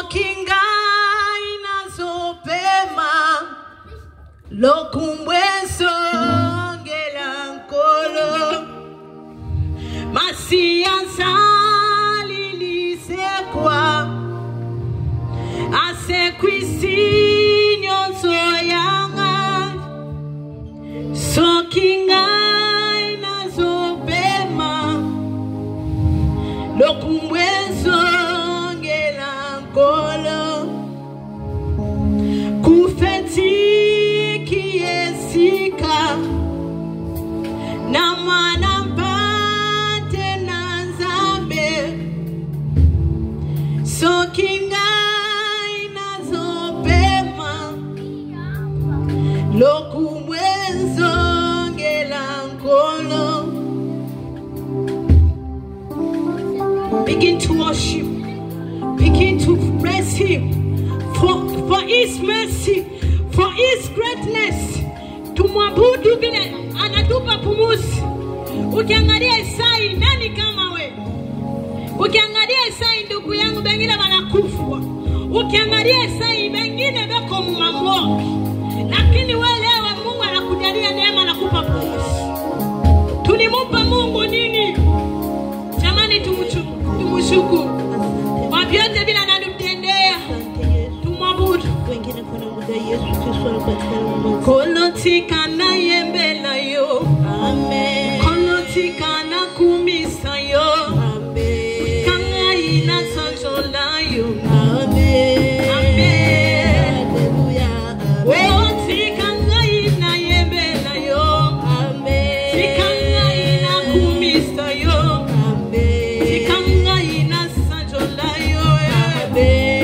Kinga inazopema lokumbweso ngelankolo masianza lilisekwa asekwisinyo zoyanga so kinga inazopema lokumbweso ngelankolo kufetiki yesika na mwana mpate na zambe so kinga inazopema lokumwezo ngelankolo. Begin to worship, begin to praise him for his mercy, for his greatness. Tumwabudu vile anatupa pumuzi. Ukiangalia Isai, nani kama we? Ukiangalia Isai, ndugu yangu, bengine wanakufa. Ukiangalia Isai, bengine beko mumamwoki. Lakini wewe leo Mungu anakujalia neema, anakupa pumuzi. Tulimupa Mungu nini? Jamani, tumshukuru kwa vyote bila anatutendea. Tumwabudu. Wengine kuna muda Yesu Kristo anapatikana. Kolotika na yembela yo. Amen. Kolotika na kumisa yo. Amen. Kanga ina sanjola yo. Amen. Amen. Hallelujah. Kolotika na ina yembela yo. Amen. Kanga ina kumisa yo. Amen. Kanga ina sanjola yo. Amen.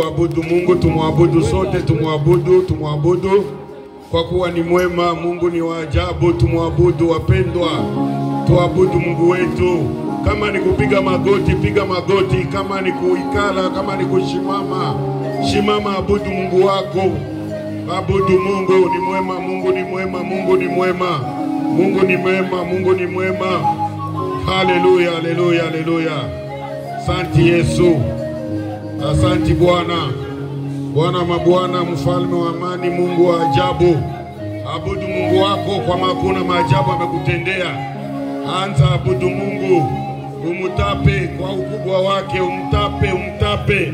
Abudu Mungu, tumwabudu sote, tumwabudu kwa kuwa ni mwema. Mungu ni wa ajabu, tumwabudu wapendwa, tuabudu Mungu wetu. Kama ni kupiga magoti, piga magoti. Kama ni kuikala, kama ni kushimama, shimama, abudu Mungu wako. Abudu Mungu, ni mwema, Mungu ni mwema, Mungu ni mwema, Mungu ni mwema, Mungu ni mwema. Haleluya, haleluya, haleluya. Asante Yesu. Asante Bwana, Bwana mabwana, mfalme wa amani, Mungu wa ajabu. Abudu Mungu wako kwa makuna maajabu amekutendea. Anza abudu Mungu. Umutape kwa ukubwa wake, umtape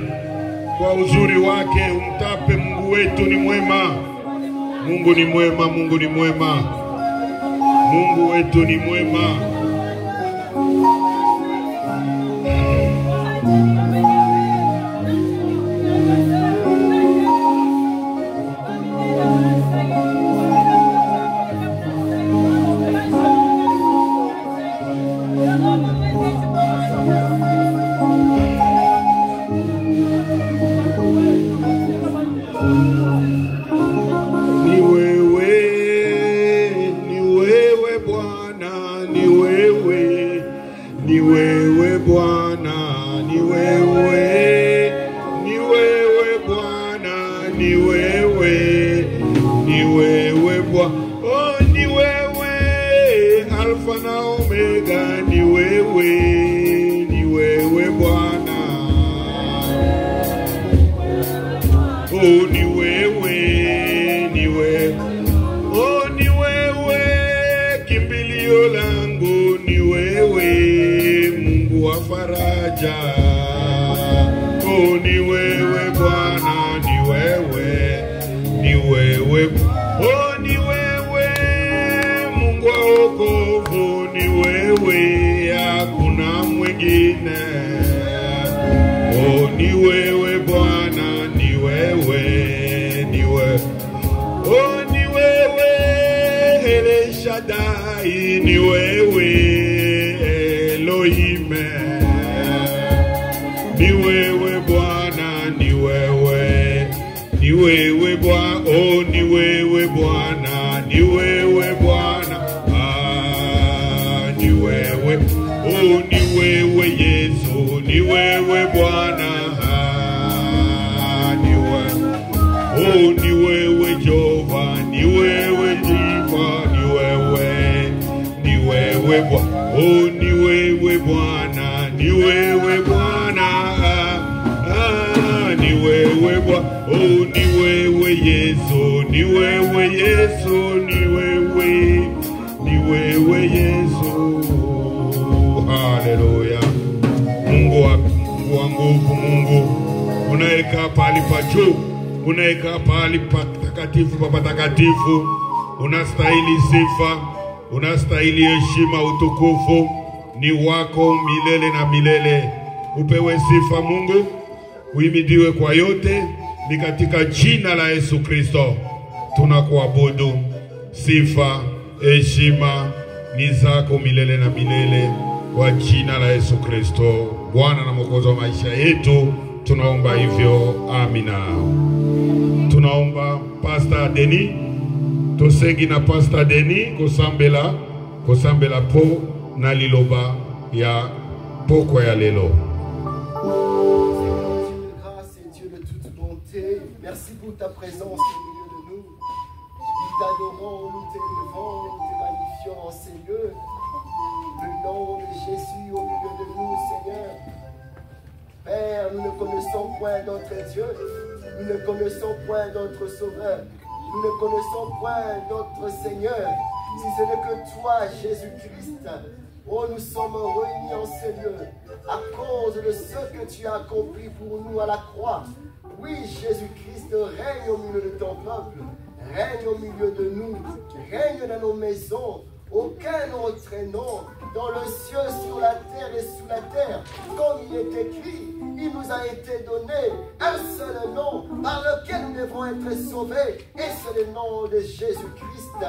kwa uzuri wake, umtape. Mungu wetu ni mwema. Mungu ni mwema, Mungu ni mwema. Mungu wetu ni mwema. Patakatifu, unastahili sifa, unastahili heshima, utukufu ni wako milele na milele. Upewe sifa Mungu, uimidiwe kwa yote, ni katika jina la Yesu Kristo tunakuabudu. Sifa, heshima ni zako milele na milele, kwa jina la Yesu Kristo, Bwana na Mwokozi wa maisha yetu, tunaomba hivyo, amina. Tunaomba Pastor Denis, tosengi na Pastor Denis kosambela po na liloba ya poko ya lelo. Dieu de grâce et Dieu de toute bonté, merci pour ta présence au milieu de nous. Nous t'adorons, nous t'élevons, nous te magnifions, Seigneur. Le nom de Jésus au milieu de nous, Seigneur. Père, nous ne connaissons point d'autre Dieu. Nous ne connaissons point d'autre Sauveur. Nous ne connaissons point d'autre Seigneur. Si ce n'est que toi, Jésus-Christ. Oh, nous sommes réunis en ce lieu à cause de ce que tu as accompli pour nous à la croix. Oui, Jésus-Christ règne au milieu de ton peuple. Règne au milieu de nous. Règne dans nos maisons. Aucun autre nom dans le ciel, sur la terre et sous la terre. Comme il est écrit, il nous a été donné un seul nom par lequel nous devons être sauvés. Et c'est le nom de Jésus-Christ.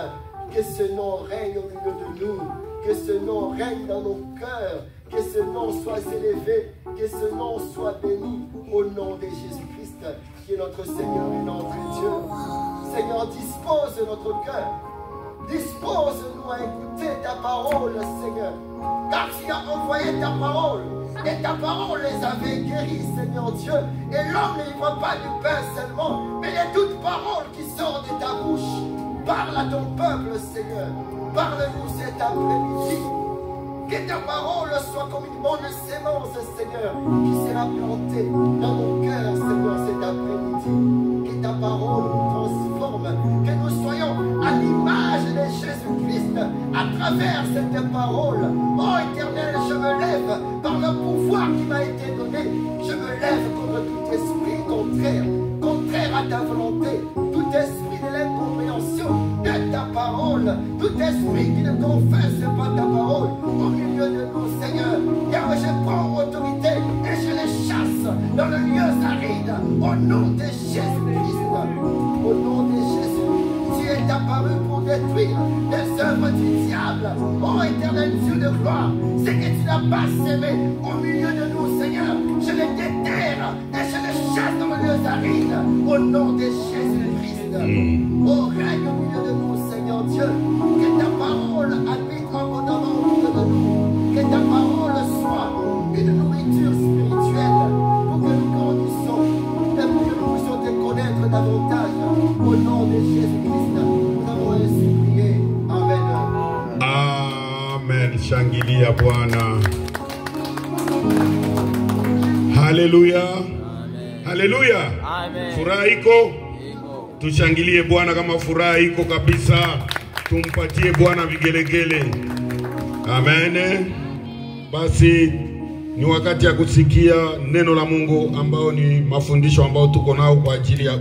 Que ce nom règne au milieu de nous. Que ce nom règne dans nos cœurs. Que ce nom soit élevé. Que ce nom soit béni au nom de Jésus-Christ, qui est notre Seigneur et notre Dieu. Seigneur, dispose notre cœur. Dispose-nous à écouter ta parole, Seigneur. Car tu as envoyé ta parole. Et ta parole les avait guéris, Seigneur Dieu. Et l'homme ne vivra pas du pain seulement, mais de toute parole qui sort de ta bouche. Parle à ton peuple, Seigneur. Parle-nous cet après-midi. Que ta parole soit comme une bonne sémence, Seigneur, qui sera plantée dans mon cœur, Seigneur, cet après-midi. Que ta parole nous transforme forme, que nous soyons à l'image de Jésus-Christ à travers cette parole. Oh Éternel, je me lève par le pouvoir qui m'a été donné. Je me lève contre tout esprit contraire à ta volonté, tout esprit de l'incompréhension de ta parole, tout esprit qui ne confesse pas ta parole au milieu de nous, Seigneur. Car je prends autorité et je les chasse dans le lieu aride au nom de Jésus-Christ. Au nom de Jésus, tu es apparu pour détruire les œuvres du diable. Oh Éternel Dieu de gloire, c'est que tu n'as pas sémé au milieu de nous, Seigneur. Je les déterre et je les chasse dans le lieu aride au nom de Jésus-Christ. Oh, règne au milieu de nous, Seigneur Dieu. Que ta parole habite abondamment au milieu de nous. Que ta parole soit une nourriture spirituelle pour que nous grandissons et pour que nous puissions te connaître davantage. Au nom de Jésus-Christ, nous avons ainsi prié. Amen. Amen. Shangilia Bwana. Haleluya. Haleluya. Furaha iko. Tushangilie Bwana kama furaha iko kabisa. Tumpatie Bwana vigelegele. Amen. Basi ni wakati ya kusikia neno la Mungu ambao ni mafundisho ambao tuko nao kwa ajili ya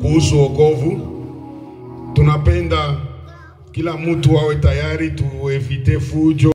kuhusu wokovu. Tunapenda kila mtu awe tayari, tuevite fujo.